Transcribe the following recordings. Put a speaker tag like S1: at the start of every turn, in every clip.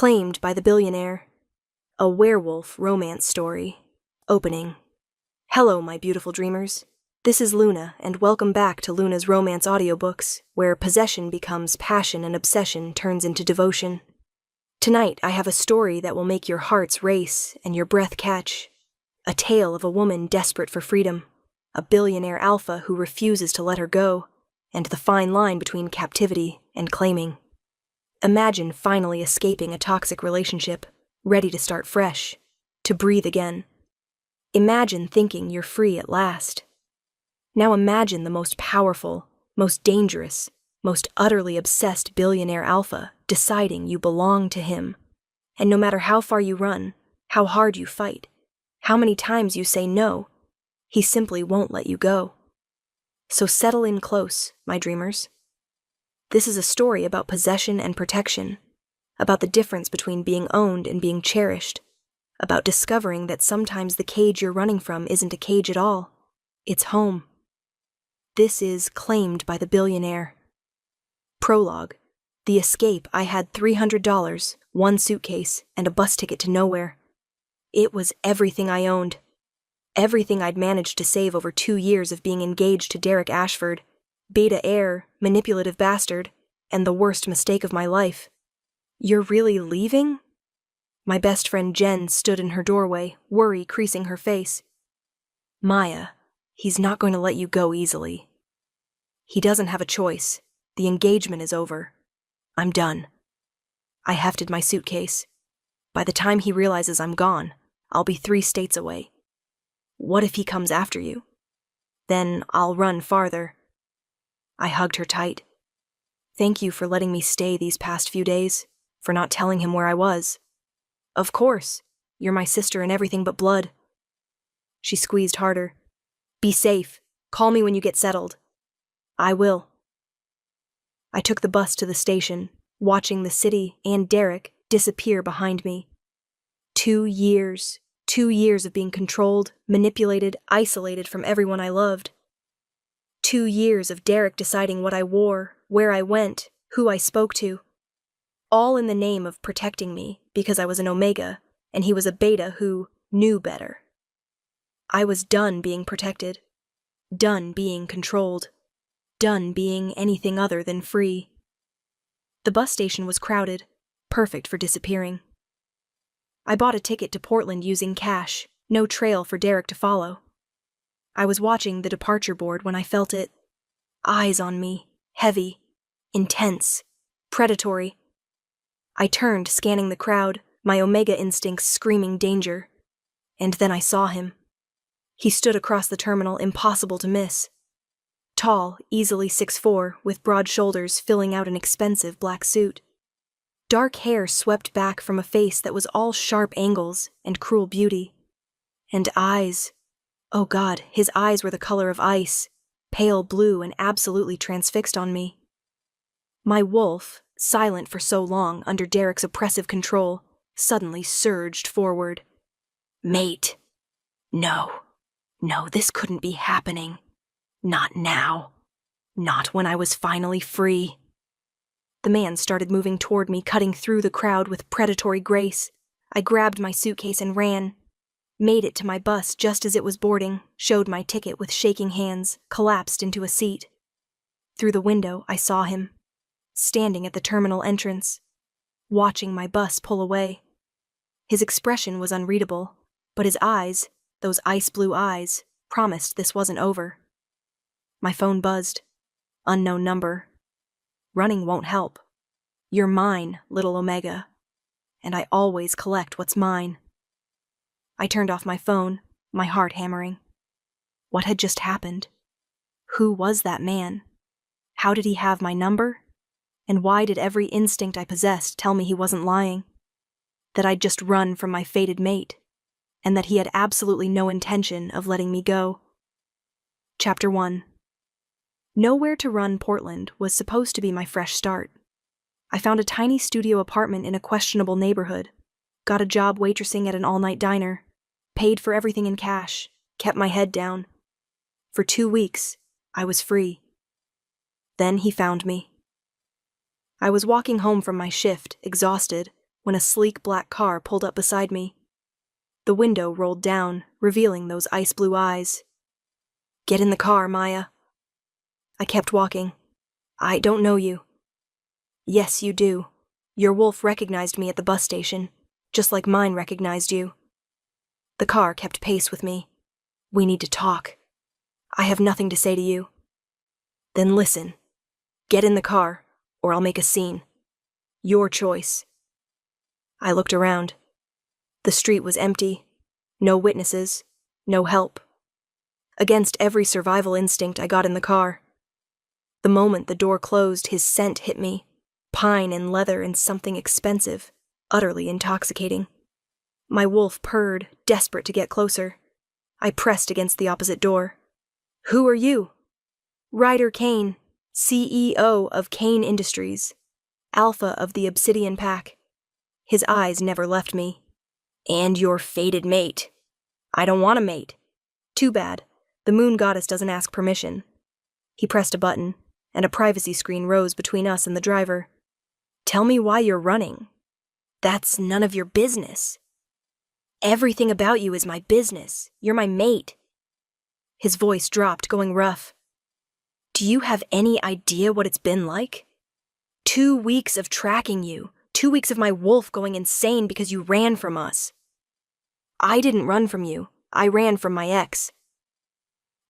S1: Claimed by the Billionaire. A werewolf romance story. Opening. Hello, my beautiful dreamers. This is Luna, and welcome back to Luna's Romance Audiobooks, where possession becomes passion and obsession turns into devotion. Tonight, I have a story that will make your hearts race and your breath catch. A tale of a woman desperate for freedom, a billionaire alpha who refuses to let her go, and the fine line between captivity and claiming. Imagine finally escaping a toxic relationship, ready to start fresh, to breathe again. Imagine thinking you're free at last. Now imagine the most powerful, most dangerous, most utterly obsessed billionaire alpha deciding you belong to him. And no matter how far you run, how hard you fight, how many times you say no, he simply won't let you go. So settle in close, my dreamers. This is a story about possession and protection, about the difference between being owned and being cherished, about discovering that sometimes the cage you're running from isn't a cage at all, it's home. This is Claimed by the Billionaire. Prologue. The escape. I had $300, one suitcase, and a bus ticket to nowhere. It was everything I owned. Everything I'd managed to save over 2 years of being engaged to Derek Ashford, beta heir, manipulative bastard, and the worst mistake of my life. You're really leaving? My best friend Jen stood in her doorway, worry creasing her face. Maya, he's not going to let you go easily. He doesn't have a choice. The engagement is over. I'm done. I hefted my suitcase. By the time he realizes I'm gone, I'll be 3 states away. What if he comes after you? Then I'll run farther. I hugged her tight. Thank you for letting me stay these past few days, for not telling him where I was. Of course, you're my sister and everything but blood. She squeezed harder. Be safe. Call me when you get settled. I will. I took the bus to the station, watching the city and Derek disappear behind me. 2 years. 2 years of being controlled, manipulated, isolated from everyone I loved. 2 years of Derek deciding what I wore, where I went, who I spoke to. All in the name of protecting me, because I was an Omega, and he was a Beta who knew better. I was done being protected. Done being controlled. Done being anything other than free. The bus station was crowded, perfect for disappearing. I bought a ticket to Portland using cash, no trail for Derek to follow. I was watching the departure board when I felt it. Eyes on me, heavy, intense, predatory. I turned, scanning the crowd, my Omega instincts screaming danger. And then I saw him. He stood across the terminal, impossible to miss. Tall, easily 6'4", with broad shoulders filling out an expensive black suit. Dark hair swept back from a face that was all sharp angles and cruel beauty. And eyes. Oh God, his eyes were the color of ice, pale blue and absolutely transfixed on me. My wolf, silent for so long under Derek's oppressive control, suddenly surged forward. Mate. No, this couldn't be happening. Not now. Not when I was finally free. The man started moving toward me, cutting through the crowd with predatory grace. I grabbed my suitcase and ran. Made it to my bus just as it was boarding, showed my ticket with shaking hands, collapsed into a seat. Through the window, I saw him, standing at the terminal entrance, watching my bus pull away. His expression was unreadable, but his eyes, those ice-blue eyes, promised this wasn't over. My phone buzzed. Unknown number. Running won't help. You're mine, little Omega, and I always collect what's mine. I turned off my phone, my heart hammering. What had just happened? Who was that man? How did he have my number? And why did every instinct I possessed tell me he wasn't lying? That I'd just run from my fated mate, and that he had absolutely no intention of letting me go. Chapter 1. Nowhere to Run Portland was supposed to be my fresh start. I found a tiny studio apartment in a questionable neighborhood, got a job waitressing at an all-night diner, paid for everything in cash, kept my head down. For 2 weeks, I was free. Then he found me. I was walking home from my shift, exhausted, when a sleek black car pulled up beside me. The window rolled down, revealing those ice-blue eyes. "Get in the car, Maya." I kept walking. "I don't know you." "Yes, you do. Your wolf recognized me at the bus station, just like mine recognized you." The car kept pace with me. "We need to talk. I have nothing to say to you." "Then listen. Get in the car, or I'll make a scene. Your choice." I looked around. The street was empty. No witnesses. No help. Against every survival instinct, I got in the car. The moment the door closed, his scent hit me. Pine and leather and something expensive, utterly intoxicating. My wolf purred, desperate to get closer. I pressed against the opposite door. "Who are you?" "Ryder Kane, CEO of Kane Industries, Alpha of the Obsidian Pack." His eyes never left me. "And your fated mate." "I don't want a mate." "Too bad. The moon goddess doesn't ask permission." He pressed a button, and a privacy screen rose between us and the driver. "Tell me why you're running." "That's none of your business." "Everything about you is my business. You're my mate." His voice dropped, going rough. "Do you have any idea what it's been like? 2 weeks of tracking you, 2 weeks of my wolf going insane because you ran from us." "I didn't run from you. I ran from my ex."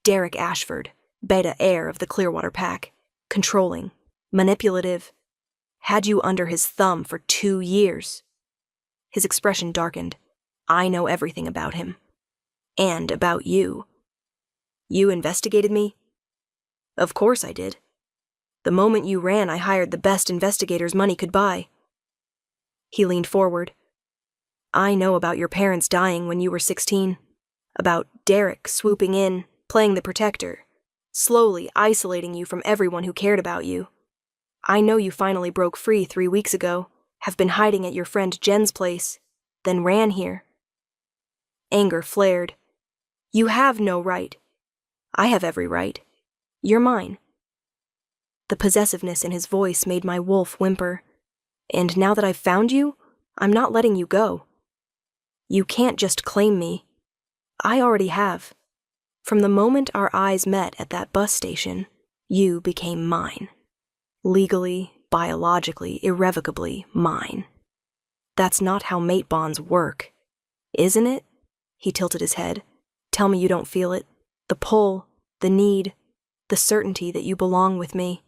S1: Derek Ashford, beta heir of the Clearwater Pack, controlling, manipulative, had you under his thumb for 2 years. His expression darkened. "I know everything about him. And about you." "You investigated me?" "Of course I did. The moment you ran, I hired the best investigators money could buy." He leaned forward. "I know about your parents dying when you were 16. About Derek swooping in, playing the protector, slowly isolating you from everyone who cared about you. I know you finally broke free 3 weeks ago, have been hiding at your friend Jen's place, then ran here." Anger flared. "You have no right." "I have every right. You're mine." The possessiveness in his voice made my wolf whimper. "And now that I've found you, I'm not letting you go. You can't just claim me. I already have. From the moment our eyes met at that bus station, you became mine. Legally, biologically, irrevocably mine. That's not how mate bonds work, isn't it?" He tilted his head. "Tell me you don't feel it. The pull, the need, the certainty that you belong with me."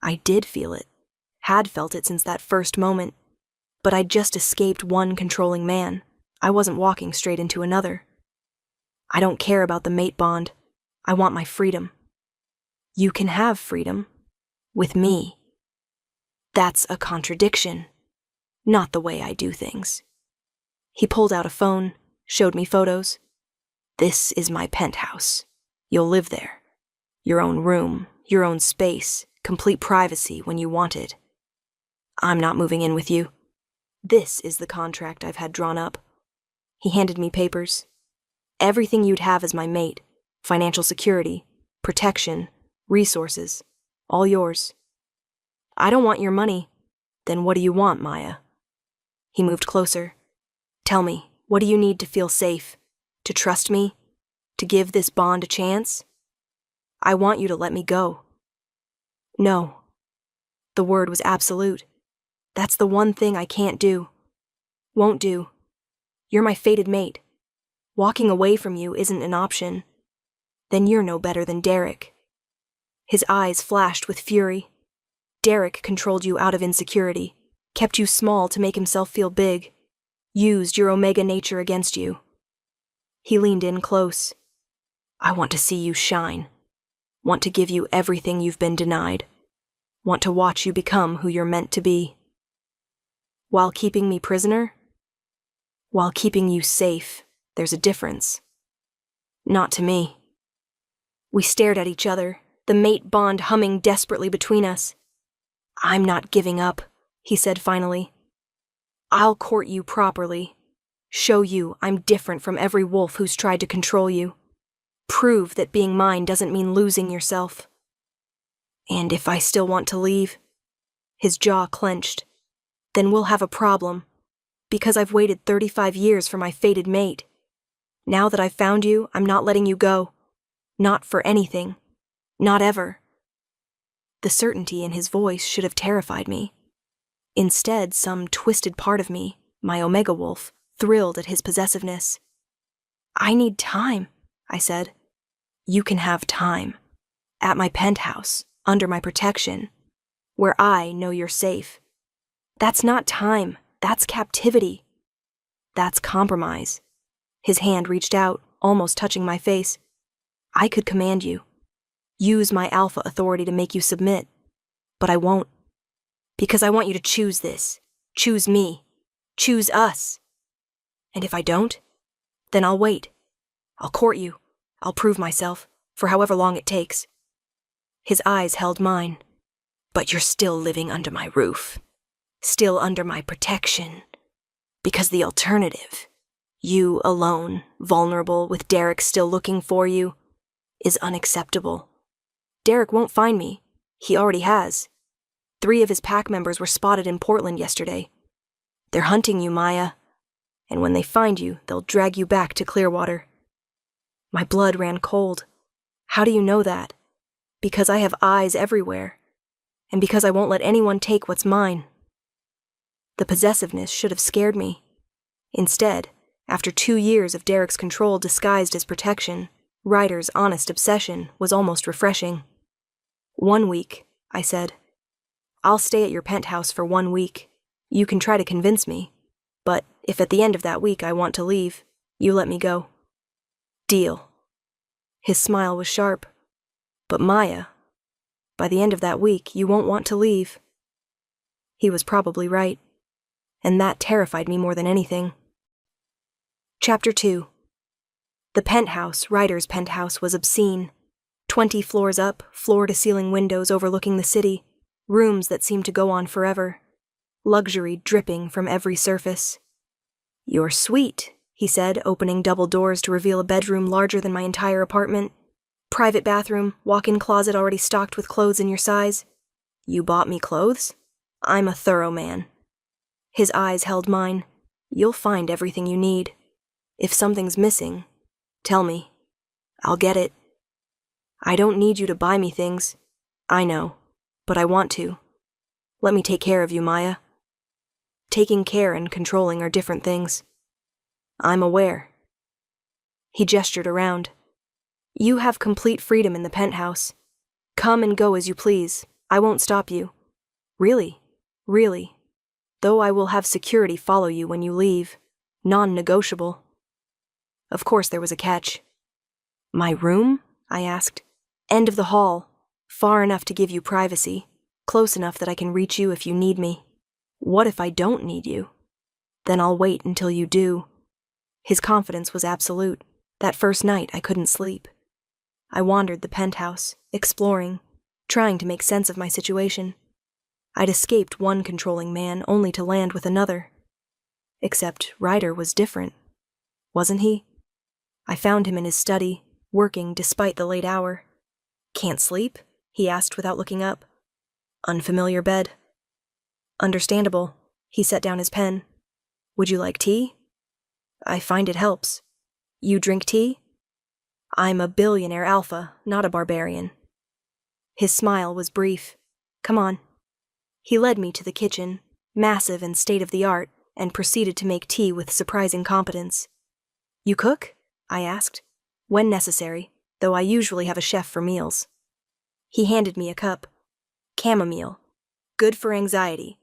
S1: I did feel it, had felt it since that first moment, but I'd just escaped one controlling man. I wasn't walking straight into another. "I don't care about the mate bond. I want my freedom." "You can have freedom. With me." "That's a contradiction. Not the way I do things." He pulled out a phone, showed me photos. "This is my penthouse. You'll live there. Your own room, your own space, complete privacy when you want it. I'm not moving in with you. This is the contract I've had drawn up." He handed me papers. "Everything you'd have as my mate, financial security, protection, resources, all yours." "I don't want your money." "Then what do you want, Maya?" He moved closer. "Tell me, what do you need to feel safe? To trust me? To give this bond a chance?" "I want you to let me go." "No." The word was absolute. "That's the one thing I can't do. Won't do. You're my fated mate. Walking away from you isn't an option. Then you're no better than Derek." His eyes flashed with fury. "Derek controlled you out of insecurity, kept you small to make himself feel big, used your omega nature against you." He leaned in close. "I want to see you shine. Want to give you everything you've been denied. Want to watch you become who you're meant to be." "While keeping me prisoner?" "While keeping you safe, there's a difference." "Not to me." We stared at each other, the mate bond humming desperately between us. "I'm not giving up," he said finally. "I'll court you properly. Show you I'm different from every wolf who's tried to control you. Prove that being mine doesn't mean losing yourself." "And if I still want to leave?" His jaw clenched. then we'll have a problem, because I've waited 35 years for my fated mate. Now that I've found you, I'm not letting you go. Not for anything. Not ever. The certainty in his voice should have terrified me. Instead, some twisted part of me, my Omega Wolf, thrilled at his possessiveness. I need time, I said. You can have time. At my penthouse, under my protection, where I know you're safe. That's not time. That's captivity. That's compromise. His hand reached out, almost touching my face. I could command you. Use my alpha authority to make you submit. But I won't. Because I want you to choose this. Choose me. Choose us. And if I don't, then I'll wait. I'll court you. I'll prove myself, for however long it takes. His eyes held mine. But you're still living under my roof. Still under my protection. Because the alternative, you alone, vulnerable, with Derek still looking for you, is unacceptable. Derek won't find me. He already has. 3 of his pack members were spotted in Portland yesterday. They're hunting you, Maya. And when they find you, they'll drag you back to Clearwater. My blood ran cold. How do you know that? Because I have eyes everywhere. And because I won't let anyone take what's mine. The possessiveness should have scared me. Instead, after 2 years of Derek's control disguised as protection, Ryder's honest obsession was almost refreshing. 1 week, I said. I'll stay at your penthouse for 1 week. You can try to convince me. But if at the end of that week I want to leave, you let me go. Deal. His smile was sharp. But Maya, by the end of that week, you won't want to leave. He was probably right. And that terrified me more than anything. Chapter 2. The penthouse, Ryder's penthouse, was obscene. 20 floors up, floor-to-ceiling windows overlooking the city, rooms that seemed to go on forever, luxury dripping from every surface. You're sweet, he said, opening double doors to reveal a bedroom larger than my entire apartment. Private bathroom, walk-in closet already stocked with clothes in your size. You bought me clothes? I'm a thorough man. His eyes held mine. You'll find everything you need. If something's missing, tell me. I'll get it. I don't need you to buy me things. I know, but I want to. Let me take care of you, Maya. Taking care and controlling are different things. I'm aware. He gestured around. You have complete freedom in the penthouse. Come and go as you please. I won't stop you. Really, really. Though I will have security follow you when you leave. Non-negotiable. Of course there was a catch. My room? I asked. End of the hall. Far enough to give you privacy. Close enough that I can reach you if you need me. What if I don't need you? Then I'll wait until you do. His confidence was absolute. That first night I couldn't sleep. I wandered the penthouse, exploring, trying to make sense of my situation. I'd escaped one controlling man only to land with another. Except Ryder was different. Wasn't he? I found him in his study, working despite the late hour. Can't sleep? He asked without looking up. Unfamiliar bed. Understandable. He set down his pen. Would you like tea? I find it helps. You drink tea? I'm a billionaire alpha, not a barbarian. His smile was brief. Come on. He led me to the kitchen, massive and state-of-the-art, and proceeded to make tea with surprising competence. You cook? I asked. When necessary, though I usually have a chef for meals. He handed me a cup. Chamomile. Good for anxiety.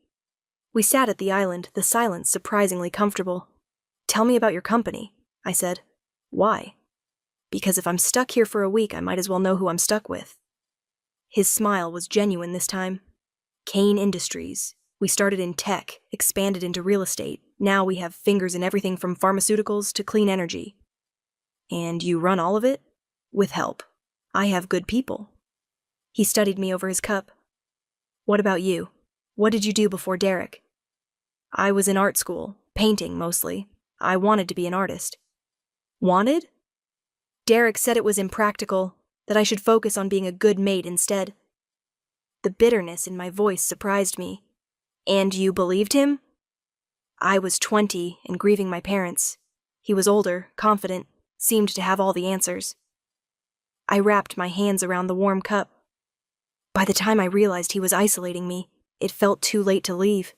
S1: We sat at the island, the silence surprisingly comfortable. Tell me about your company, I said. Why? Because if I'm stuck here for a week, I might as well know who I'm stuck with. His smile was genuine this time. Kane Industries. We started in tech, expanded into real estate. Now we have fingers in everything from pharmaceuticals to clean energy. And you run all of it? With help. I have good people. He studied me over his cup. What about you? What did you do before Derek? I was in art school, painting mostly. I wanted to be an artist. Wanted? Derek said it was impractical, that I should focus on being a good mate instead. The bitterness in my voice surprised me. And you believed him? I was 20 and grieving my parents. He was older, confident, seemed to have all the answers. I wrapped my hands around the warm cup. By the time I realized he was isolating me, it felt too late to leave.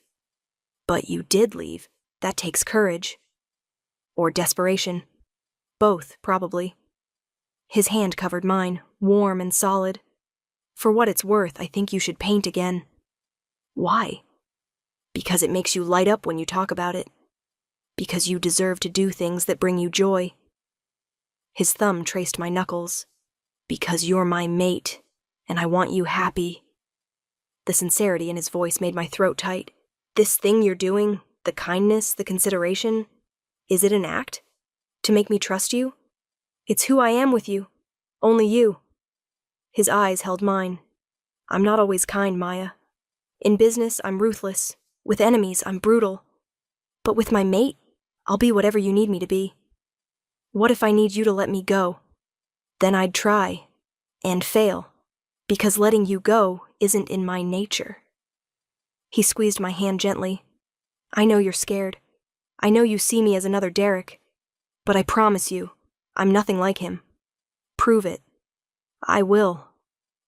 S1: But you did leave. That takes courage. Or desperation. Both, probably. His hand covered mine, warm and solid. For what it's worth, I think you should paint again. Why? Because it makes you light up when you talk about it. Because you deserve to do things that bring you joy. His thumb traced my knuckles. Because you're my mate, and I want you happy. The sincerity in his voice made my throat tight. This thing you're doing, the kindness, the consideration, is it an act? To make me trust you? It's who I am with you. Only you. His eyes held mine. I'm not always kind, Maya. In business, I'm ruthless. With enemies, I'm brutal. But with my mate, I'll be whatever you need me to be. What if I need you to let me go? Then I'd try. And fail. Because letting you go isn't in my nature. He squeezed my hand gently. I know you're scared. I know you see me as another Derek. But I promise you, I'm nothing like him. Prove it. I will.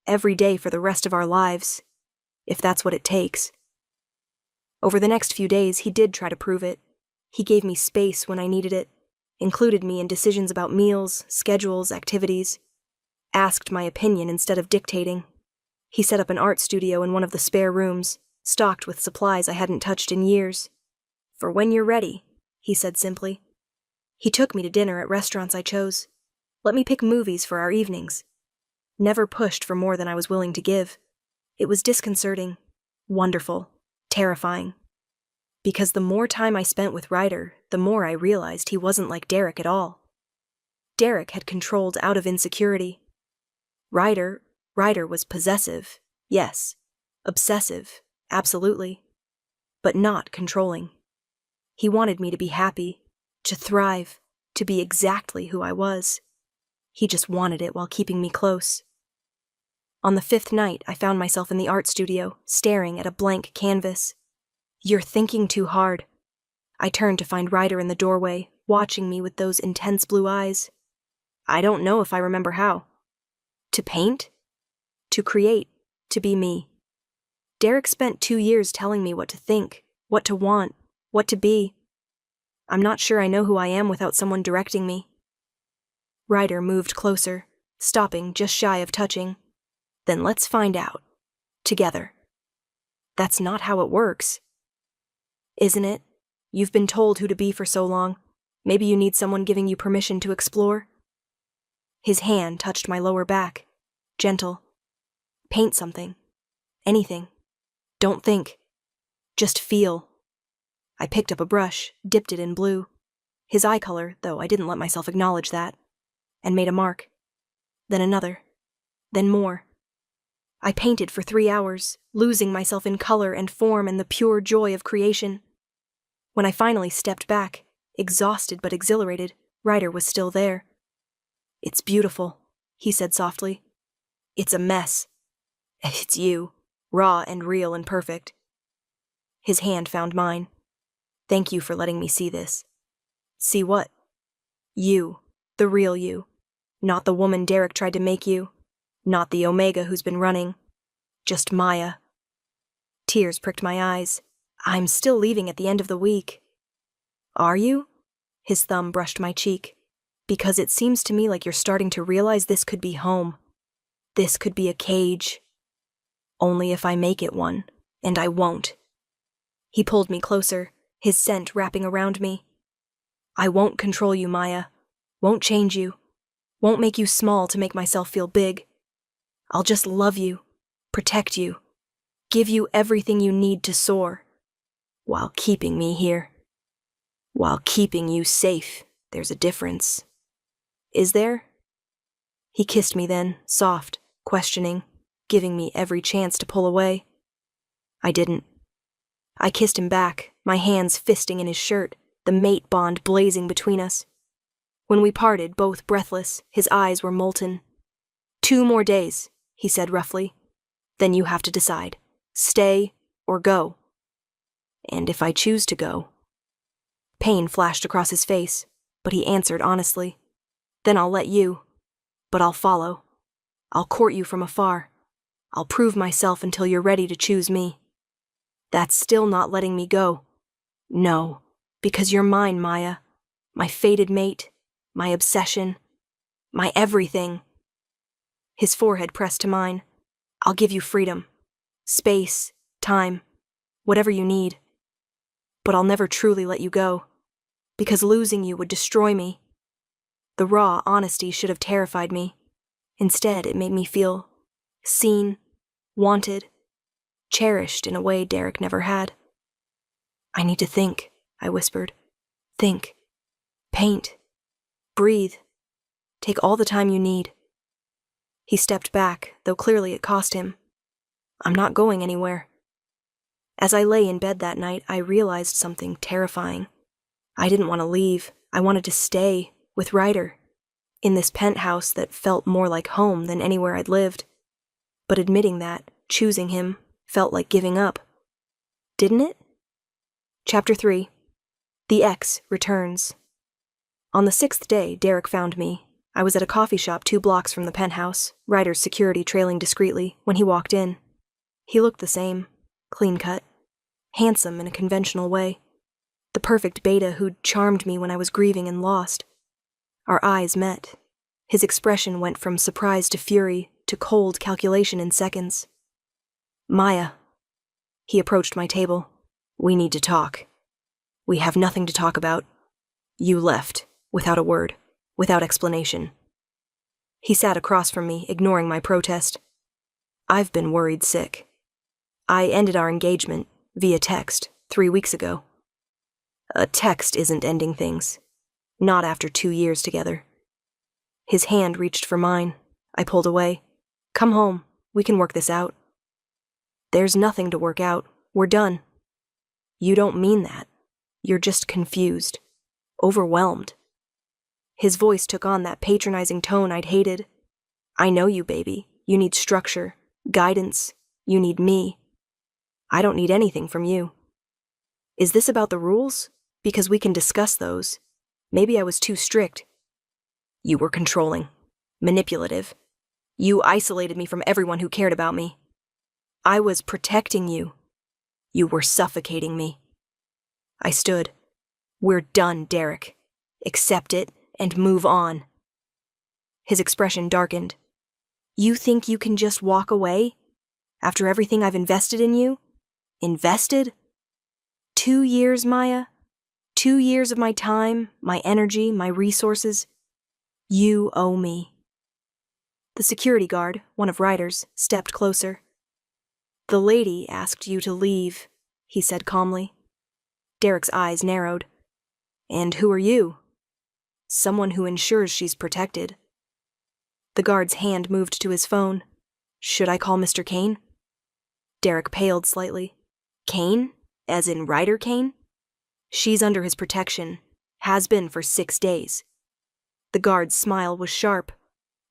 S1: Every day for the rest of our lives. If that's what it takes. Over the next few days, he did try to prove it. He gave me space when I needed it, included me in decisions about meals, schedules, activities, asked my opinion instead of dictating. He set up an art studio in one of the spare rooms, stocked with supplies I hadn't touched in years. For when you're ready, he said simply. He took me to dinner at restaurants I chose. Let me pick movies for our evenings. Never pushed for more than I was willing to give. It was disconcerting, wonderful, terrifying. Because the more time I spent with Ryder, the more I realized he wasn't like Derek at all. Derek had controlled out of insecurity. Ryder was possessive, yes. Obsessive, absolutely. But not controlling. He wanted me to be happy, to thrive, to be exactly who I was. He just wanted it while keeping me close. On the 5th night, I found myself in the art studio, staring at a blank canvas. You're thinking too hard. I turned to find Ryder in the doorway, watching me with those intense blue eyes. I don't know if I remember how. To paint? To create? To be me? Derek spent 2 years telling me what to think, what to want, what to be. I'm not sure I know who I am without someone directing me. Ryder moved closer, stopping just shy of touching. Then let's find out. Together. That's not how it works. Isn't it? You've been told who to be for so long. Maybe you need someone giving you permission to explore. His hand touched my lower back. Gentle. Paint something. Anything. Don't think. Just feel. I picked up a brush, dipped it in blue. His eye color, though I didn't let myself acknowledge that. And made a mark. Then another. Then more. I painted for 3 hours, losing myself in color and form and the pure joy of creation. When I finally stepped back, exhausted but exhilarated, Ryder was still there. It's beautiful, he said softly. It's a mess. It's you, raw and real and perfect. His hand found mine. Thank you for letting me see this. See what? You, the real you. Not the woman Derek tried to make you. Not the Omega who's been running. Just Maya. Tears pricked my eyes. I'm still leaving at the end of the week. Are you? His thumb brushed my cheek. Because it seems to me like you're starting to realize this could be home. This could be a cage. Only if I make it one. And I won't. He pulled me closer, his scent wrapping around me. I won't control you, Maya. Won't change you. Won't make you small to make myself feel big. I'll just love you, protect you, give you everything you need to soar, while keeping me here. While keeping you safe, there's a difference. Is there? He kissed me then, soft, questioning, giving me every chance to pull away. I didn't. I kissed him back, my hands fisting in his shirt, the mate bond blazing between us. When we parted, both breathless, his eyes were molten. 2 more days. He said roughly. Then you have to decide. Stay or go. And if I choose to go. Pain flashed across his face, but he answered honestly. Then I'll let you, but I'll follow. I'll court you from afar. I'll prove myself until you're ready to choose me. That's still not letting me go. No, because you're mine, Maya. My fated mate, my obsession, my everything. His forehead pressed to mine. I'll give you freedom, space, time, whatever you need. But I'll never truly let you go, because losing you would destroy me. The raw honesty should have terrified me. Instead, it made me feel seen, wanted, cherished in a way Derek never had. I need to think, I whispered. Think. Paint. Breathe. Take all the time you need. He stepped back, though clearly it cost him. I'm not going anywhere. As I lay in bed that night, I realized something terrifying. I didn't want to leave. I wanted to stay with Ryder, in this penthouse that felt more like home than anywhere I'd lived. But admitting that, choosing him, felt like giving up. Didn't it? Chapter 3. The X returns. On the 6th day, Derek found me. I was at a coffee shop 2 blocks from the penthouse, Ryder's security trailing discreetly, when he walked in. He looked the same, clean-cut, handsome in a conventional way. The perfect beta who'd charmed me when I was grieving and lost. Our eyes met. His expression went from surprise to fury to cold calculation in seconds. Maya. He approached my table. We need to talk. We have nothing to talk about. You left, without a word, without explanation. He sat across from me, ignoring my protest. I've been worried sick. I ended our engagement, via text, 3 weeks ago. A text isn't ending things. Not after 2 years together. His hand reached for mine. I pulled away. Come home. We can work this out. There's nothing to work out. We're done. You don't mean that. You're just confused. Overwhelmed. His voice took on that patronizing tone I'd hated. I know you, baby. You need structure, guidance. You need me. I don't need anything from you. Is this about the rules? Because we can discuss those. Maybe I was too strict. You were controlling, manipulative. You isolated me from everyone who cared about me. I was protecting you. You were suffocating me. I stood. We're done, Derek. Accept it and move on. His expression darkened. You think you can just walk away? After everything I've invested in you? Invested? 2 years, Maya? 2 years of my time, my energy, my resources. You owe me. The security guard, one of Ryder's, stepped closer. The lady asked you to leave, he said calmly. Derek's eyes narrowed. And who are you? Someone who ensures she's protected. The guard's hand moved to his phone. Should I call Mr. Kane? Derek paled slightly. Kane? As in Ryder Kane? She's under his protection. Has been for 6 days. The guard's smile was sharp.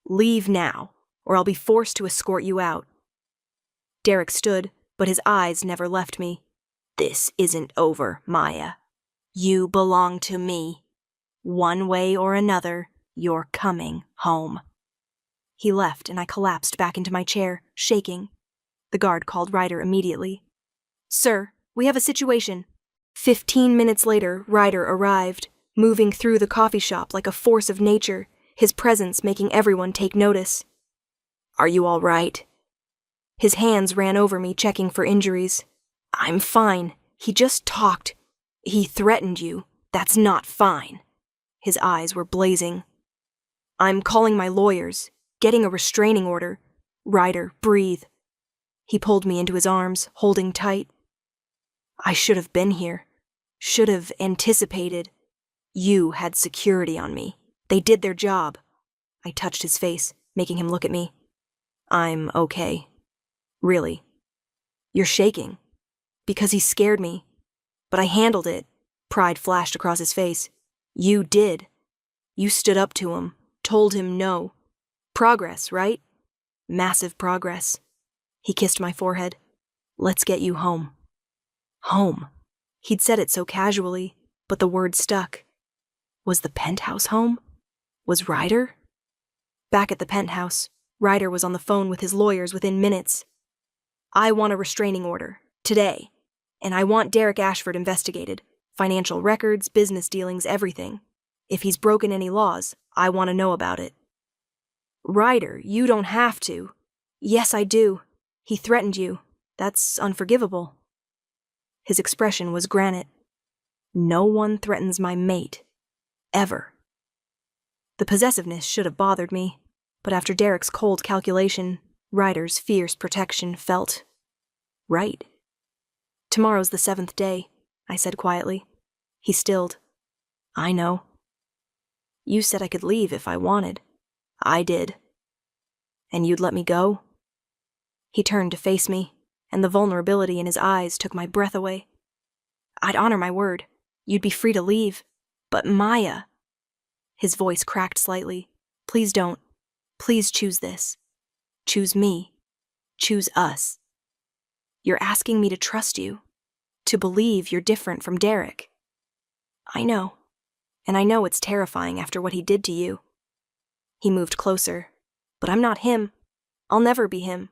S1: Leave now, or I'll be forced to escort you out. Derek stood, but his eyes never left me. This isn't over, Maya. You belong to me. One way or another, you're coming home. He left, and I collapsed back into my chair, shaking. The guard called Ryder immediately. Sir, we have a situation. 15 minutes later, Ryder arrived, moving through the coffee shop like a force of nature, his presence making everyone take notice. Are you all right? His hands ran over me, checking for injuries. I'm fine. He just talked. He threatened you. That's not fine. His eyes were blazing. I'm calling my lawyers, getting a restraining order. Ryder, breathe. He pulled me into his arms, holding tight. I should have been here. Should have anticipated. You had security on me. They did their job. I touched his face, making him look at me. I'm okay. Really. You're shaking. Because he scared me. But I handled it. Pride flashed across his face. You did. You stood up to him, told him no. Progress, right? Massive progress. He kissed my forehead. Let's get you home. Home. He'd said it so casually, but the word stuck. Was the penthouse home? Was Ryder? Back at the penthouse, Ryder was on the phone with his lawyers within minutes. I want a restraining order, today, and I want Derek Ashford investigated. Financial records, business dealings, everything. If he's broken any laws, I want to know about it. Ryder, you don't have to. Yes, I do. He threatened you. That's unforgivable. His expression was granite. No one threatens my mate. Ever. The possessiveness should have bothered me, but after Derek's cold calculation, Ryder's fierce protection felt right. Tomorrow's the 7th day, I said quietly. He stilled. I know. You said I could leave if I wanted. I did. And you'd let me go? He turned to face me, and the vulnerability in his eyes took my breath away. I'd honor my word. You'd be free to leave. But Maya... His voice cracked slightly. Please don't. Please choose this. Choose me. Choose us. You're asking me to trust you. To believe you're different from Derek. I know. And I know it's terrifying after what he did to you. He moved closer. But I'm not him. I'll never be him.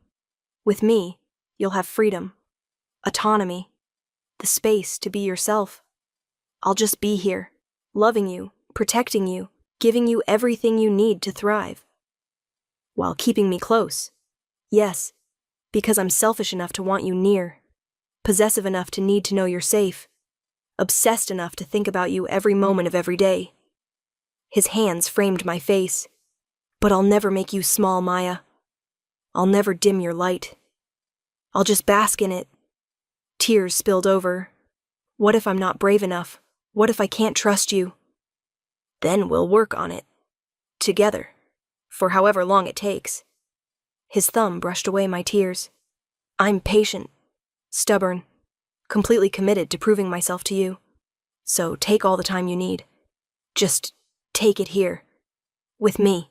S1: With me, you'll have freedom. Autonomy. The space to be yourself. I'll just be here. Loving you. Protecting you. Giving you everything you need to thrive. While keeping me close. Yes, because I'm selfish enough to want you near. Possessive enough to need to know you're safe. Obsessed enough to think about you every moment of every day. His hands framed my face. But I'll never make you small, Maya. I'll never dim your light. I'll just bask in it. Tears spilled over. What if I'm not brave enough? What if I can't trust you? Then we'll work on it. Together. For however long it takes. His thumb brushed away my tears. I'm patient. Stubborn. Completely committed to proving myself to you. So take all the time you need. Just take it here. With me.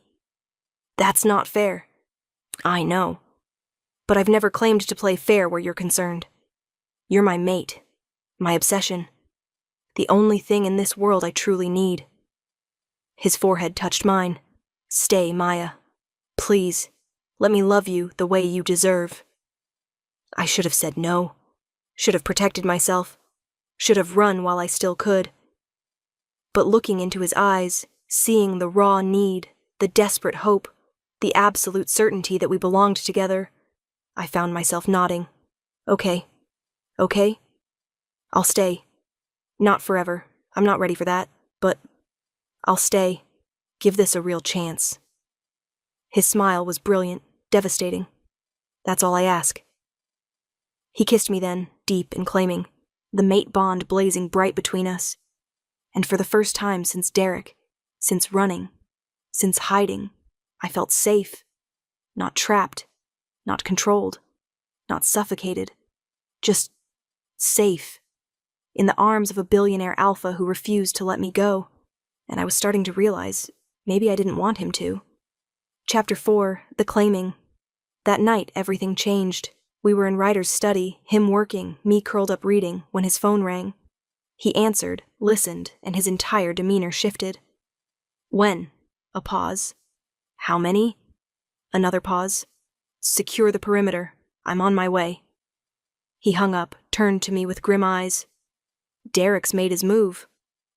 S1: That's not fair. I know. But I've never claimed to play fair where you're concerned. You're my mate. My obsession. The only thing in this world I truly need. His forehead touched mine. Stay, Maya. Please, let me love you the way you deserve. I should have said no. Should have protected myself. Should have run while I still could. But looking into his eyes, seeing the raw need, the desperate hope, the absolute certainty that we belonged together, I found myself nodding. Okay. Okay? I'll stay. Not forever. I'm not ready for that, but I'll stay. Give this a real chance. His smile was brilliant, devastating. That's all I ask. He kissed me then, deep and claiming, the mate bond blazing bright between us. And for the first time since Derek, since running, since hiding, I felt safe. Not trapped, not controlled, not suffocated. Just safe. In the arms of a billionaire alpha who refused to let me go. And I was starting to realize maybe I didn't want him to. Chapter 4, The Claiming. That night, everything changed. We were in Ryder's study, him working, me curled up reading, when his phone rang. He answered, listened, and his entire demeanor shifted. When? A pause. How many? Another pause. Secure the perimeter. I'm on my way. He hung up, turned to me with grim eyes. Derek's made his move.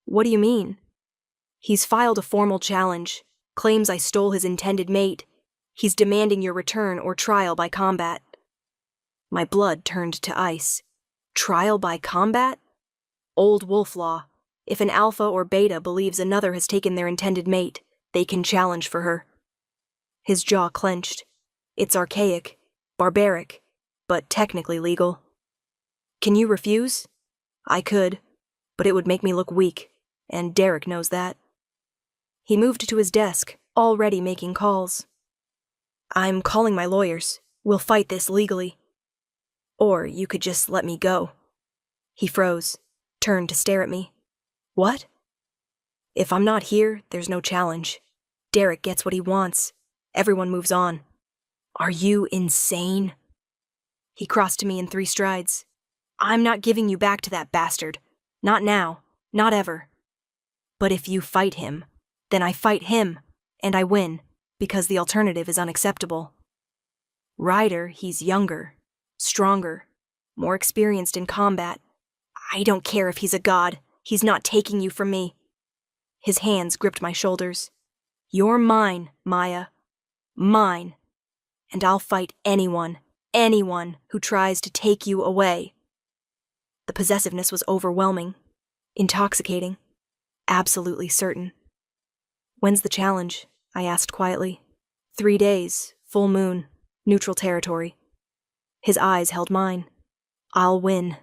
S1: What do you mean? He's filed a formal challenge, claims I stole his intended mate. He's demanding your return or trial by combat. My blood turned to ice. Trial by combat? Old wolf law. If an alpha or beta believes another has taken their intended mate, they can challenge for her. His jaw clenched. It's archaic, barbaric, but technically legal. Can you refuse? I could, but it would make me look weak, and Derek knows that. He moved to his desk, already making calls. I'm calling my lawyers. We'll fight this legally. Or you could just let me go. He froze, turned to stare at me. What? If I'm not here, there's no challenge. Derek gets what he wants. Everyone moves on. Are you insane? He crossed to me in 3 strides. I'm not giving you back to that bastard. Not now. Not ever. But if you fight him, then I fight him, and I win, because the alternative is unacceptable. Ryder, he's younger, stronger, more experienced in combat. I don't care if he's a god. He's not taking you from me. His hands gripped my shoulders. You're mine, Maya. Mine. And I'll fight anyone who tries to take you away. The possessiveness was overwhelming, intoxicating, absolutely certain. When's the challenge? I asked quietly. 3 days, full moon, neutral territory. His eyes held mine. I'll win.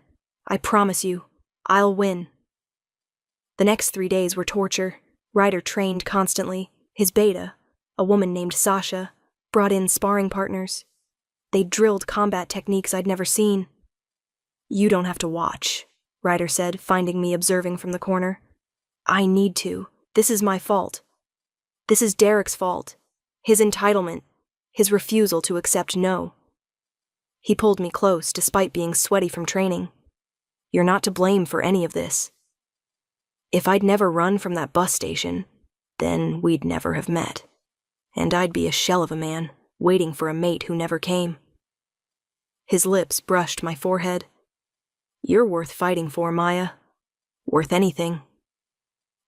S1: I promise you, I'll win. The next 3 days were torture. Ryder trained constantly. His beta, a woman named Sasha, brought in sparring partners. They drilled combat techniques I'd never seen. You don't have to watch, Ryder said, finding me observing from the corner. I need to. This is my fault. This is Derek's fault. His entitlement. His refusal to accept no. He pulled me close despite being sweaty from training. You're not to blame for any of this. If I'd never run from that bus station, then we'd never have met. And I'd be a shell of a man, waiting for a mate who never came. His lips brushed my forehead. You're worth fighting for, Maya. Worth anything.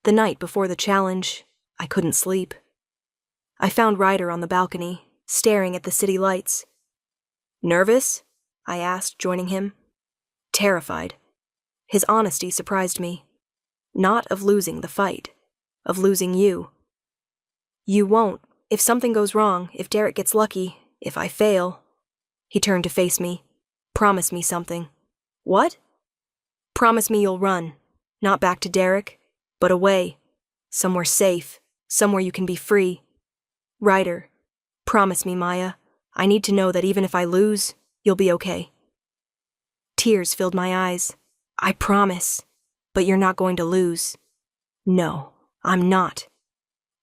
S1: The night before the challenge, I couldn't sleep. I found Ryder on the balcony, staring at the city lights. Nervous? I asked, joining him. Terrified. His honesty surprised me. Not of losing the fight, of losing you. You won't. If something goes wrong, if Derek gets lucky, if I fail. He turned to face me. Promise me something. What? Promise me you'll run. Not back to Derek, but away. Somewhere safe. Somewhere you can be free. Ryder, promise me, Maya. I need to know that even if I lose, you'll be okay. Tears filled my eyes. I promise. But you're not going to lose. No, I'm not.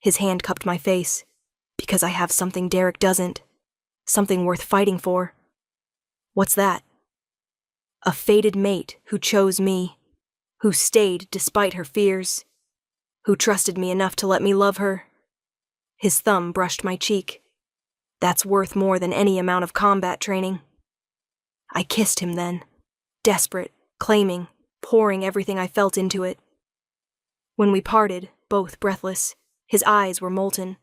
S1: His hand cupped my face. Because I have something Derek doesn't. Something worth fighting for. What's that? A fated mate who chose me. Who stayed despite her fears. Who trusted me enough to let me love her. His thumb brushed my cheek. That's worth more than any amount of combat training. I kissed him then. Desperate, claiming, pouring everything I felt into it. When we parted, both breathless, his eyes were molten.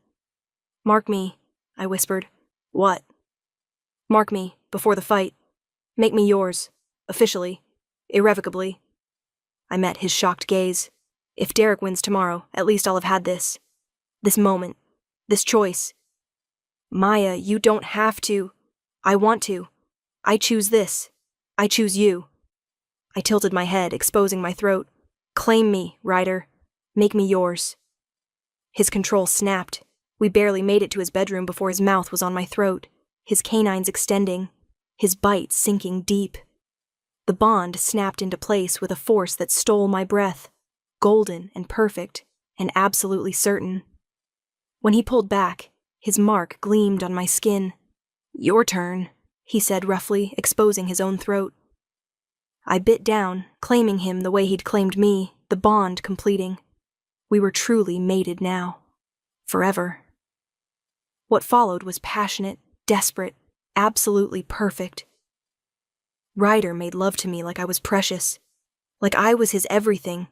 S1: Mark me, I whispered. What? Mark me, before the fight. Make me yours, officially, irrevocably. I met his shocked gaze. If Derek wins tomorrow, at least I'll have had this. This moment. This choice. Maya, you don't have to. I want to. I choose this. I choose you. I tilted my head, exposing my throat. Claim me, Ryder. Make me yours. His control snapped. We barely made it to his bedroom before his mouth was on my throat, his canines extending, his bite sinking deep. The bond snapped into place with a force that stole my breath, golden and perfect, and absolutely certain. When he pulled back, his mark gleamed on my skin. Your turn, he said roughly, exposing his own throat. I bit down, claiming him the way he'd claimed me, the bond completing. We were truly mated now. Forever. What followed was passionate, desperate, absolutely perfect. Ryder made love to me like I was precious, like I was his everything,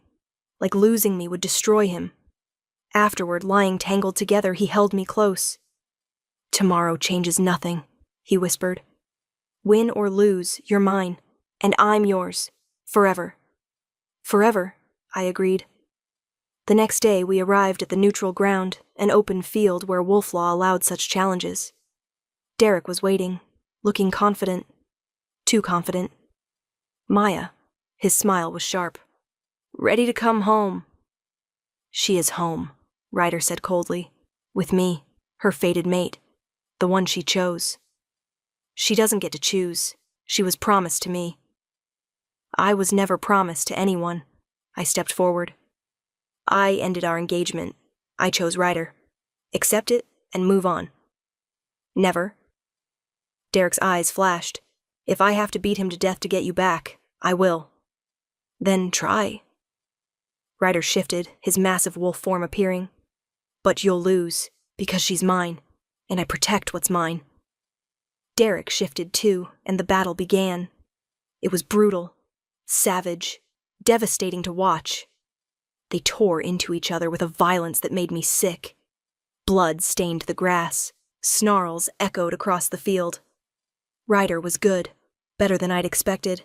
S1: like losing me would destroy him. Afterward, lying tangled together, he held me close. Tomorrow changes nothing, he whispered. Win or lose, you're mine, and I'm yours, forever. Forever, I agreed. The next day we arrived at the neutral ground, an open field where wolf law allowed such challenges. Derek was waiting, looking confident. Too confident. Maya, his smile was sharp. Ready to come home. She is home, Ryder said coldly. With me, her fated mate, the one she chose. She doesn't get to choose. She was promised to me. I was never promised to anyone. I stepped forward. I ended our engagement. I chose Ryder. Accept it and move on. Never. Derek's eyes flashed. If I have to beat him to death to get you back, I will. Then try, Ryder shifted, his massive wolf form appearing. But you'll lose, because she's mine, and I protect what's mine. Derek shifted too, and the battle began. It was brutal, savage, devastating to watch. They tore into each other with a violence that made me sick. Blood stained the grass. Snarls echoed across the field. Ryder was good, better than I'd expected.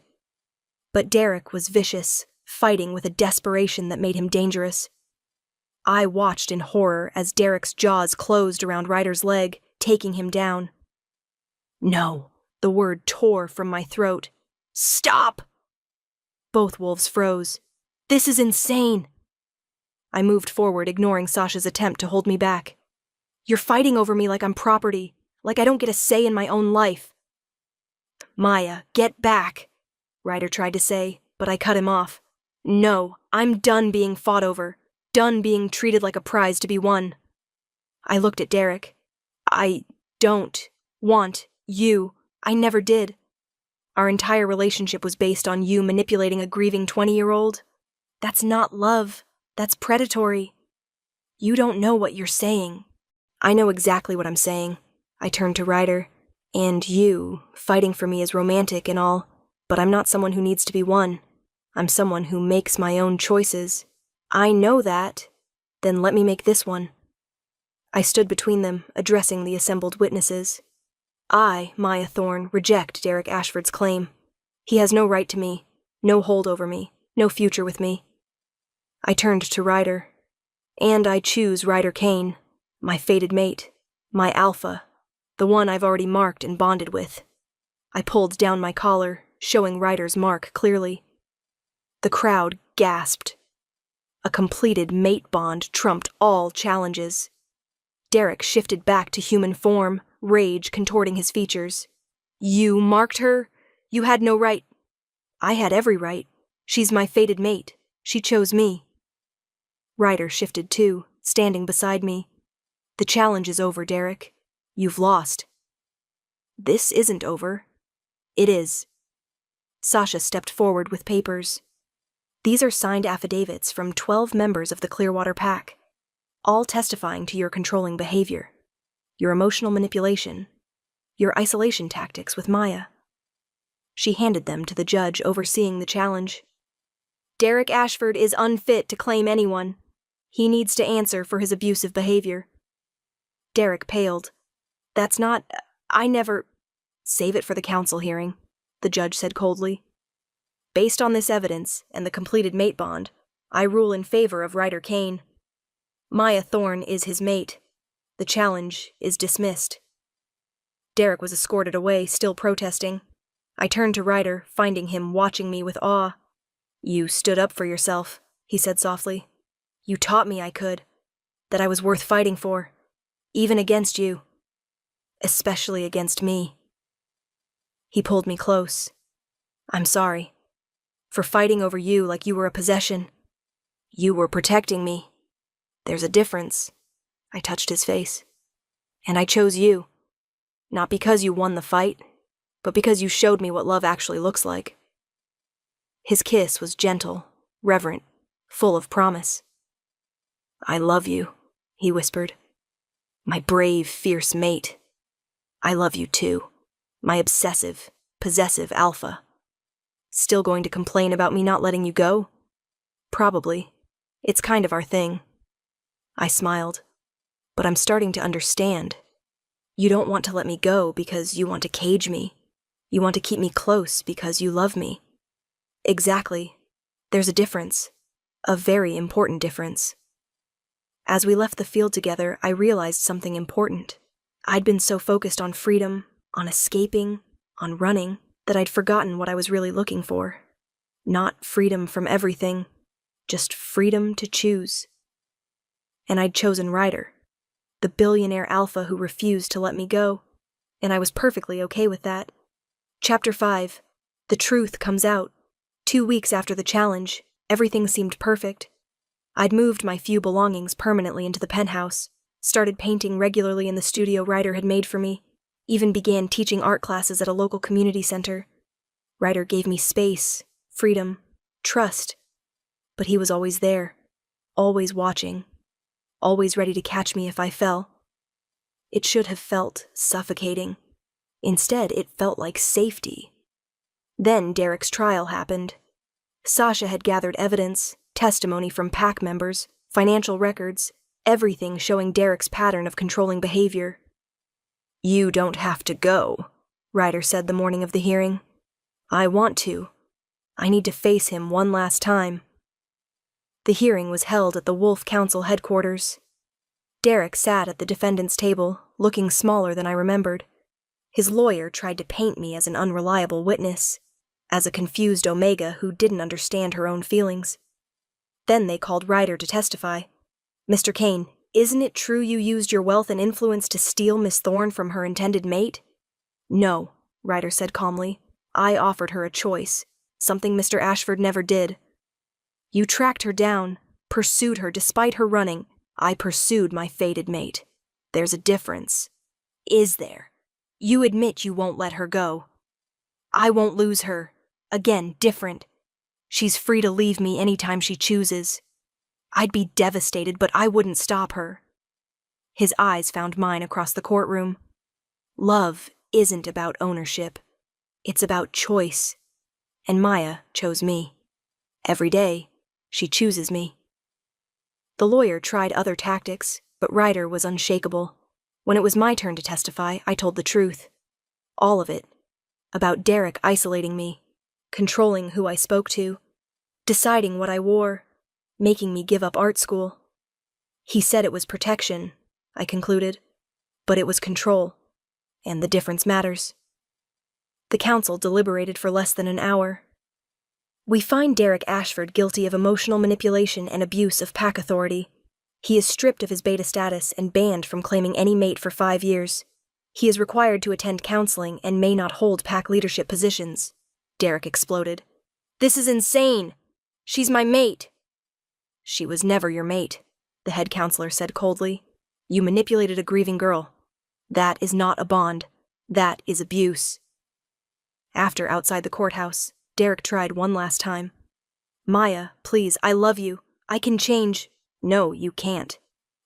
S1: But Derek was vicious, fighting with a desperation that made him dangerous. I watched in horror as Derek's jaws closed around Ryder's leg, taking him down. No, the word tore from my throat. Stop! Both wolves froze. This is insane! I moved forward, ignoring Sasha's attempt to hold me back. You're fighting over me like I'm property, like I don't get a say in my own life. Maya, get back, Ryder tried to say, but I cut him off. No, I'm done being fought over, done being treated like a prize to be won. I looked at Derek. I don't want you. I never did. Our entire relationship was based on you manipulating a grieving 20-year-old. That's not love. That's predatory. You don't know what you're saying. I know exactly what I'm saying. I turned to Ryder. And you, fighting for me is romantic and all, but I'm not someone who needs to be won. I'm someone who makes my own choices. I know that. Then let me make this one. I stood between them, addressing the assembled witnesses. I, Maya Thorne, reject Derek Ashford's claim. He has no right to me, no hold over me, no future with me. I turned to Ryder. And I choose Ryder Kane, my fated mate, my alpha, the one I've already marked and bonded with. I pulled down my collar, showing Ryder's mark clearly. The crowd gasped. A completed mate bond trumped all challenges. Derek shifted back to human form, rage contorting his features. You marked her? You had no right. I had every right. She's my fated mate. She chose me. Ryder shifted too, standing beside me. The challenge is over, Derek. You've lost. This isn't over. It is. Sasha stepped forward with papers. These are signed affidavits from 12 members of the Clearwater Pack, all testifying to your controlling behavior, your emotional manipulation, your isolation tactics with Maya. She handed them to the judge overseeing the challenge. Derek Ashford is unfit to claim anyone. He needs to answer for his abusive behavior. Derek paled. That's not... I never... Save it for the council hearing, the judge said coldly. Based on this evidence and the completed mate bond, I rule in favor of Ryder Kane. Maya Thorne is his mate. The challenge is dismissed. Derek was escorted away, still protesting. I turned to Ryder, finding him watching me with awe. You stood up for yourself, he said softly. You taught me I could, that I was worth fighting for, even against you, especially against me. He pulled me close. I'm sorry, for fighting over you like you were a possession. You were protecting me. There's a difference. I touched his face. And I chose you, not because you won the fight, but because you showed me what love actually looks like. His kiss was gentle, reverent, full of promise. I love you, he whispered. My brave, fierce mate. I love you too, my obsessive, possessive alpha. Still going to complain about me not letting you go? Probably. It's kind of our thing. I smiled. But I'm starting to understand. You don't want to let me go because you want to cage me. You want to keep me close because you love me. Exactly. There's a difference. A very important difference. As we left the field together, I realized something important. I'd been so focused on freedom, on escaping, on running, that I'd forgotten what I was really looking for. Not freedom from everything, just freedom to choose. And I'd chosen Ryder, the billionaire alpha who refused to let me go, and I was perfectly okay with that. Chapter 5. The truth comes out. 2 weeks after the challenge, everything seemed perfect. I'd moved my few belongings permanently into the penthouse, started painting regularly in the studio Ryder had made for me, even began teaching art classes at a local community center. Ryder gave me space, freedom, trust, but he was always there, always watching, always ready to catch me if I fell. It should have felt suffocating. Instead, it felt like safety. Then Derek's trial happened. Sasha had gathered evidence, testimony from pack members, financial records, everything showing Derek's pattern of controlling behavior. "You don't have to go," Ryder said the morning of the hearing. "I want to. I need to face him one last time." The hearing was held at the Wolf Council headquarters. Derek sat at the defendant's table, looking smaller than I remembered. His lawyer tried to paint me as an unreliable witness, as a confused Omega who didn't understand her own feelings. Then they called Ryder to testify. "Mr. Kane, isn't it true you used your wealth and influence to steal Miss Thorne from her intended mate?" "No," Ryder said calmly. "I offered her a choice, something Mr. Ashford never did. You tracked her down, pursued her despite her running. I pursued my fated mate. There's a difference." "Is there? You admit you won't let her go." "I won't lose her. Again, different. She's free to leave me anytime she chooses. I'd be devastated, but I wouldn't stop her." His eyes found mine across the courtroom. Love isn't about ownership. It's about choice. And Maya chose me. Every day, she chooses me. The lawyer tried other tactics, but Ryder was unshakable. When it was my turn to testify, I told the truth. All of it. About Derek isolating me, controlling who I spoke to, deciding what I wore, making me give up art school. He said it was protection, I concluded, but it was control, and the difference matters. The council deliberated for less than an hour. "We find Derek Ashford guilty of emotional manipulation and abuse of pack authority. He is stripped of his beta status and banned from claiming any mate for 5 years. He is required to attend counseling and may not hold pack leadership positions." Derek exploded. "This is insane! She's my mate!" "She was never your mate," the head counselor said coldly. "You manipulated a grieving girl. That is not a bond. That is abuse." After outside the courthouse, Derek tried one last time. "Maya, please, I love you. I can change." "No, you can't.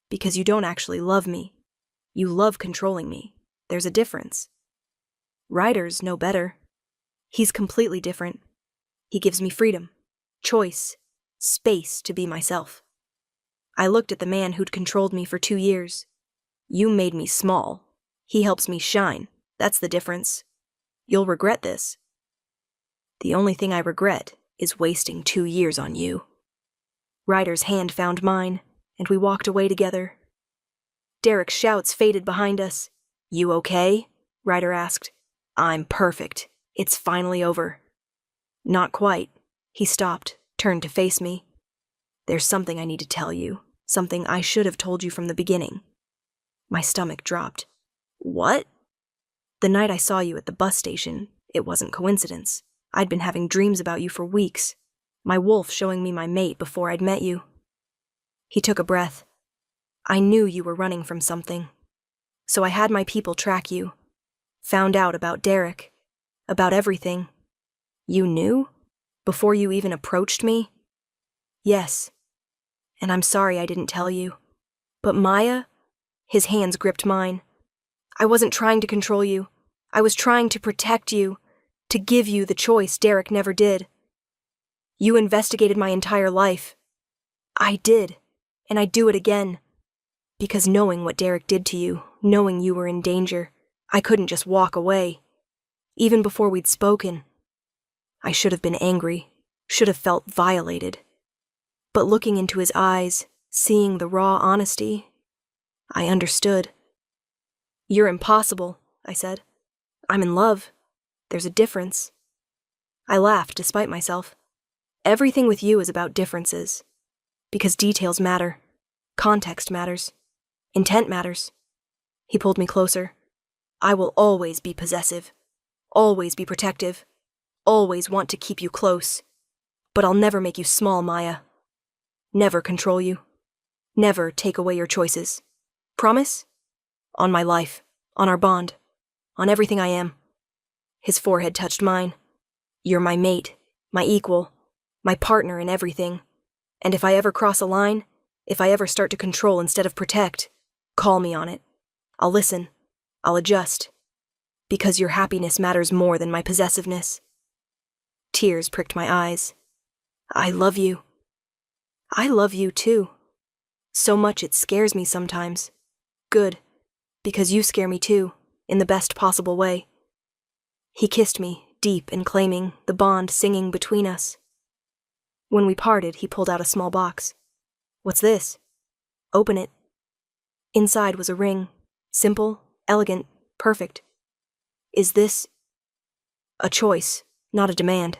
S1: Because you don't actually love me. You love controlling me. There's a difference." Ryder's no better. He's completely different. He gives me freedom, choice, space to be myself. I looked at the man who'd controlled me for 2 years. You made me small. He helps me shine. That's the difference. You'll regret this. The only thing I regret is wasting 2 years on you. Ryder's hand found mine, and we walked away together. Derek's shouts faded behind us. "You okay?" Ryder asked. "I'm perfect. It's finally over." "Not quite." He stopped, turned to face me. "There's something I need to tell you, something I should have told you from the beginning." My stomach dropped. "What?" "The night I saw you at the bus station, it wasn't coincidence. I'd been having dreams about you for weeks. My wolf showing me my mate before I'd met you." He took a breath. "I knew you were running from something. So I had my people track you. Found out about Derek. About everything." "You knew? Before you even approached me?" "Yes. And I'm sorry I didn't tell you. But Maya," his hands gripped mine, "I wasn't trying to control you. I was trying to protect you, to give you the choice Derek never did. You investigated my entire life. I did, and I'd do it again. Because knowing what Derek did to you, knowing you were in danger, I couldn't just walk away. Even before we'd spoken. I should have been angry, should have felt violated. But looking into his eyes, seeing the raw honesty, I understood." "You're impossible," I said. "I'm in love. There's a difference." I laughed despite myself. Everything with you is about differences. Because details matter. Context matters. Intent matters. He pulled me closer. "I will always be possessive. Always be protective. Always want to keep you close. But I'll never make you small, Maya. Never control you. Never take away your choices. Promise? On my life. On our bond. On everything I am." His forehead touched mine. "You're my mate. My equal. My partner in everything. And if I ever cross a line, If I ever start to control instead of protect, call me on it. I'll listen. I'll adjust. Because your happiness matters more than my possessiveness. Tears pricked my eyes. I love you. I love you too. So much it scares me sometimes. Good, because you scare me too, in the best possible way. He kissed me, deep and claiming, the bond singing between us. When we parted, he pulled out a small box. What's this? Open it. Inside was a ring. Simple, elegant, perfect. Is this a choice, not a demand?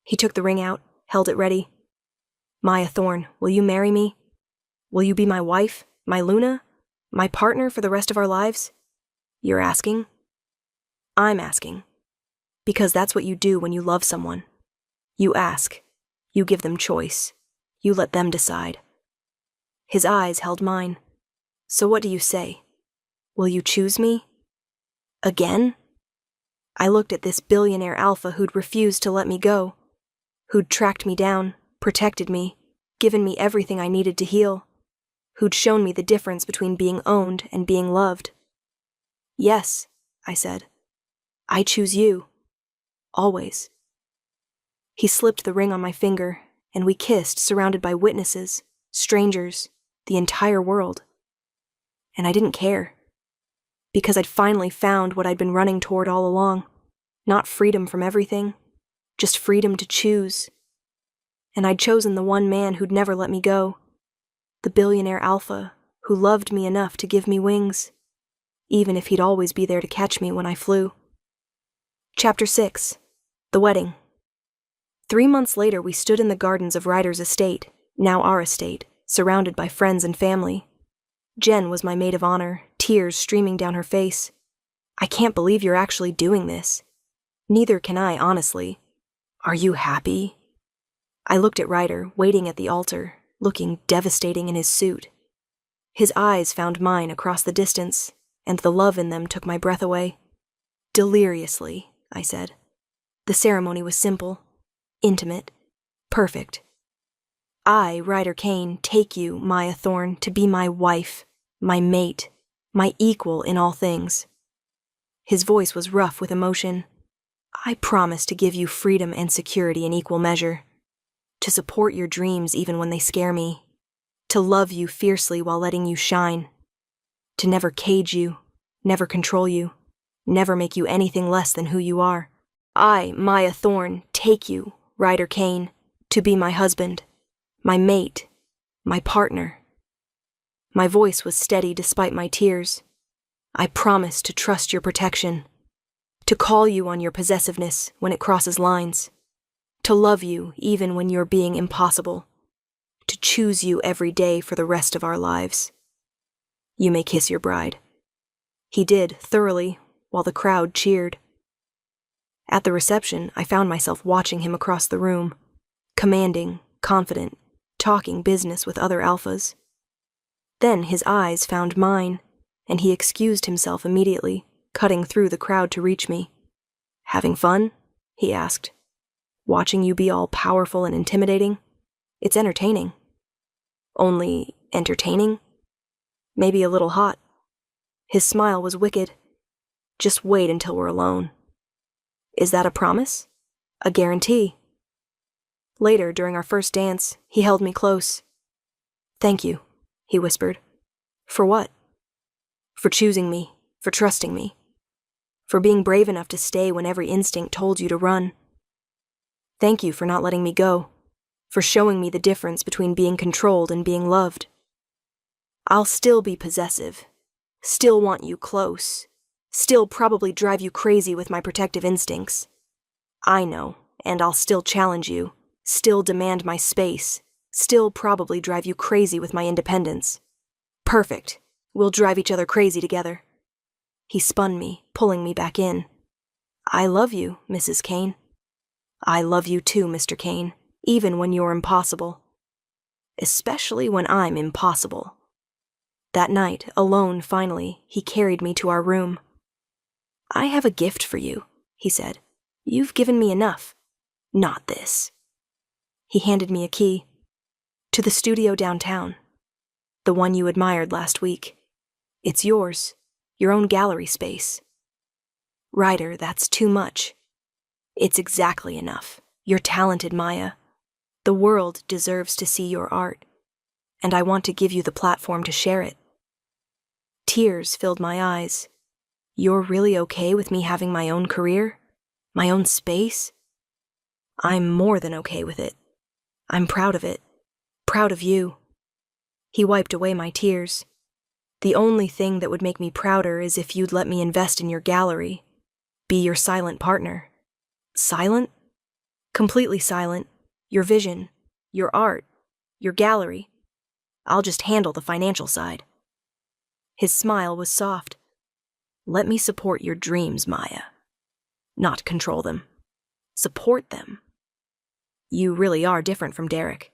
S1: He took the ring out, held it ready. Maya Thorne, will you marry me? Will you be my wife, my Luna, my partner for the rest of our lives? You're asking? I'm asking. Because that's what you do when you love someone. You ask. You give them choice. You let them decide. His eyes held mine. So what do you say? Will you choose me? Again? I looked at this billionaire alpha who'd refused to let me go, who'd tracked me down, protected me, given me everything I needed to heal, who'd shown me the difference between being owned and being loved. Yes, I said. I choose you. Always. He slipped the ring on my finger, and we kissed, surrounded by witnesses, strangers, the entire world. And I didn't care. Because I'd finally found what I'd been running toward all along. Not freedom from everything, just freedom to choose. And I'd chosen the one man who'd never let me go. The billionaire alpha who loved me enough to give me wings, even if he'd always be there to catch me when I flew. Chapter 6. The Wedding. 3 months later, we stood in the gardens of Ryder's estate, now our estate, surrounded by friends and family. Jen was my maid of honor, tears streaming down her face. I can't believe you're actually doing this. Neither can I, honestly. Are you happy? I looked at Ryder, waiting at the altar, looking devastating in his suit. His eyes found mine across the distance, and the love in them took my breath away. Deliriously, I said. The ceremony was simple, intimate, perfect. I, Ryder Kane, take you, Maya Thorne, to be my wife, my mate, my equal in all things. His voice was rough with emotion. I promise to give you freedom and security in equal measure, to support your dreams even when they scare me, to love you fiercely while letting you shine, to never cage you, never control you, never make you anything less than who you are. I, Maya Thorne, take you, Ryder Kane, to be my husband, my mate, my partner. My voice was steady despite my tears. I promise to trust your protection, to call you on your possessiveness when it crosses lines, to love you even when you're being impossible, to choose you every day for the rest of our lives. You may kiss your bride. He did, thoroughly, while the crowd cheered. At the reception, I found myself watching him across the room, commanding, confident, talking business with other alphas. Then his eyes found mine, and he excused himself immediately, cutting through the crowd to reach me. Having fun? He asked. Watching you be all powerful and intimidating? It's entertaining. Only entertaining? Maybe a little hot. His smile was wicked. Just wait until we're alone. Is that a promise? A guarantee? Later, during our first dance, he held me close. Thank you, he whispered. For what? For choosing me, for trusting me, for being brave enough to stay when every instinct told you to run. Thank you for not letting me go, for showing me the difference between being controlled and being loved. I'll still be possessive, still want you close, still probably drive you crazy with my protective instincts. I know, and I'll still challenge you, still demand my space, still probably drive you crazy with my independence. Perfect. We'll drive each other crazy together. He spun me, pulling me back in. I love you, Mrs. Kane. I love you too, Mr. Kane, even when you're impossible. Especially when I'm impossible. That night, alone finally, he carried me to our room. I have a gift for you, he said. You've given me enough. Not this. He handed me a key. To the studio downtown. The one you admired last week. It's yours, your own gallery space. Ryder, that's too much. It's exactly enough. You're talented, Maya. The world deserves to see your art, and I want to give you the platform to share it. Tears filled my eyes. You're really okay with me having my own career? My own space? I'm more than okay with it. I'm proud of it. Proud of you. He wiped away my tears. The only thing that would make me prouder is if you'd let me invest in your gallery. Be your silent partner. Silent? Completely silent. Your vision, your art, your gallery. I'll just handle the financial side. His smile was soft. Let me support your dreams, Maya. Not control them. Support them. You really are different from Derek.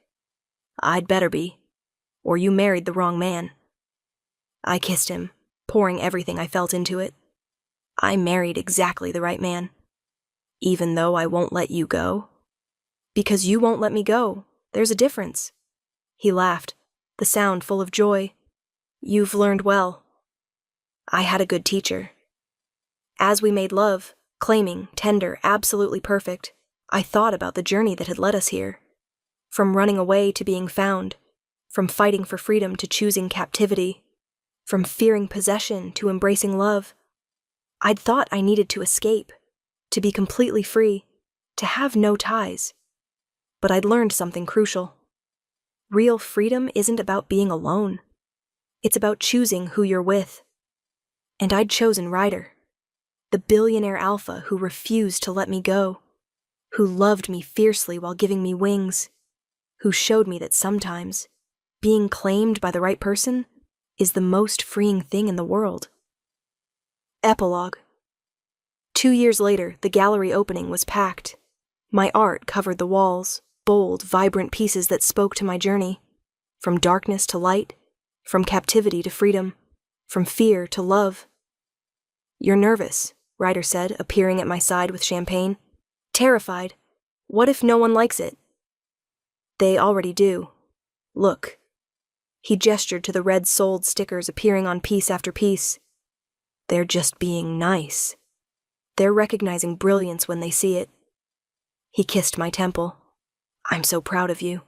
S1: I'd better be, or you married the wrong man. I kissed him, pouring everything I felt into it. I married exactly the right man. Even though I won't let you go. Because you won't let me go. There's a difference. He laughed, the sound full of joy. You've learned well. I had a good teacher. As we made love, claiming, tender, absolutely perfect, I thought about the journey that had led us here. From running away to being found, from fighting for freedom to choosing captivity, from fearing possession to embracing love. I'd thought I needed to escape, to be completely free, to have no ties. But I'd learned something crucial. Real freedom isn't about being alone. It's about choosing who you're with. And I'd chosen Ryder, the billionaire alpha who refused to let me go, who loved me fiercely while giving me wings, who showed me that sometimes being claimed by the right person is the most freeing thing in the world. Epilogue. 2 years later, the gallery opening was packed. My art covered the walls, bold, vibrant pieces that spoke to my journey, from darkness to light, from captivity to freedom, from fear to love. You're nervous, Ryder said, appearing at my side with champagne. Terrified. What if no one likes it? They already do. Look. He gestured to the red sold stickers appearing on piece after piece. They're just being nice. They're recognizing brilliance when they see it. He kissed my temple. I'm so proud of you.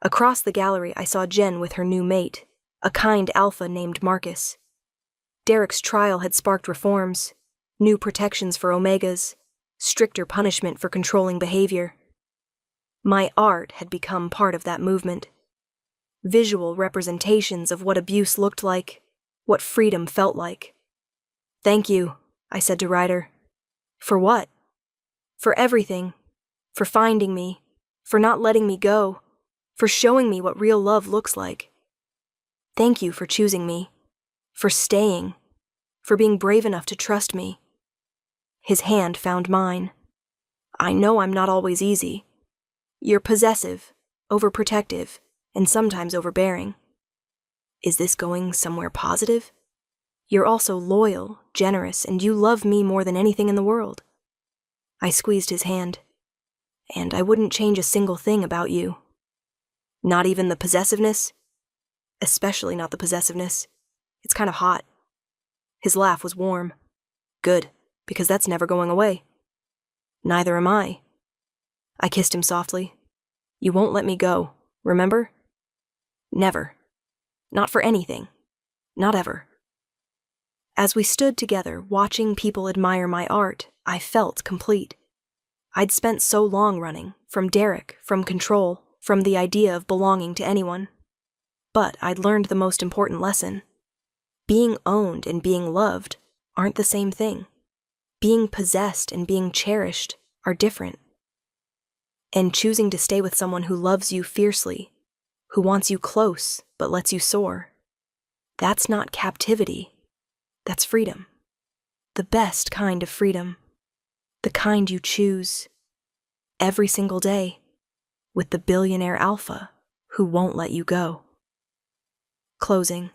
S1: Across the gallery, I saw Jen with her new mate, a kind alpha named Marcus. Derek's trial had sparked reforms, new protections for omegas, stricter punishment for controlling behavior. My art had become part of that movement. Visual representations of what abuse looked like, what freedom felt like. Thank you, I said to Ryder. For what? For everything. For finding me. For not letting me go. For showing me what real love looks like. Thank you for choosing me. For staying. For being brave enough to trust me. His hand found mine. I know I'm not always easy. You're possessive, overprotective, and sometimes overbearing. Is this going somewhere positive? You're also loyal, generous, and you love me more than anything in the world. I squeezed his hand. And I wouldn't change a single thing about you. Not even the possessiveness? Especially not the possessiveness. It's kind of hot. His laugh was warm. Good, because that's never going away. Neither am I. I kissed him softly. You won't let me go, remember? Never. Not for anything. Not ever. As we stood together, watching people admire my art, I felt complete. I'd spent so long running, from Derek, from control, from the idea of belonging to anyone. But I'd learned the most important lesson. Being owned and being loved aren't the same thing. Being possessed and being cherished are different. And choosing to stay with someone who loves you fiercely, who wants you close but lets you soar, that's not captivity. That's freedom. The best kind of freedom. The kind you choose every single day with the billionaire alpha who won't let you go. Closing.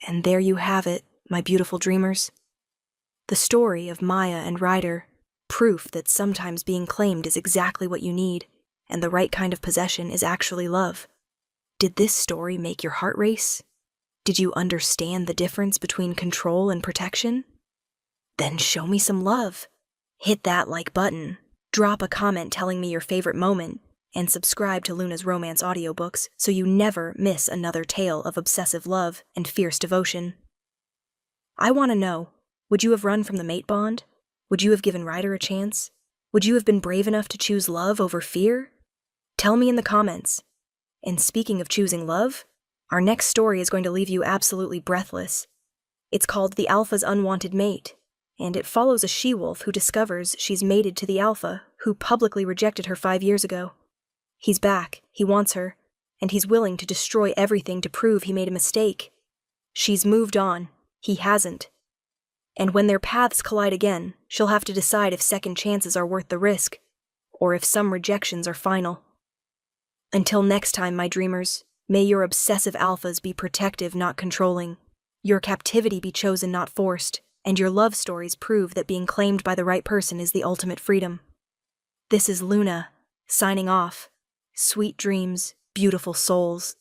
S1: And there you have it, my beautiful dreamers. The story of Maya and Ryder, proof that sometimes being claimed is exactly what you need, and the right kind of possession is actually love. Did this story make your heart race? Did you understand the difference between control and protection? Then show me some love. Hit that like button, drop a comment telling me your favorite moment, and subscribe to Luna's romance audiobooks so you never miss another tale of obsessive love and fierce devotion. I want to know, would you have run from the mate bond? Would you have given Ryder a chance? Would you have been brave enough to choose love over fear? Tell me in the comments. And speaking of choosing love, our next story is going to leave you absolutely breathless. It's called The Alpha's Unwanted Mate, and it follows a she-wolf who discovers she's mated to the alpha who publicly rejected her 5 years ago. He's back, he wants her, and he's willing to destroy everything to prove he made a mistake. She's moved on, he hasn't. And when their paths collide again, she'll have to decide if second chances are worth the risk, or if some rejections are final. Until next time, my dreamers, may your obsessive alphas be protective, not controlling, your captivity be chosen, not forced, and your love stories prove that being claimed by the right person is the ultimate freedom. This is Luna, signing off. Sweet dreams, beautiful souls.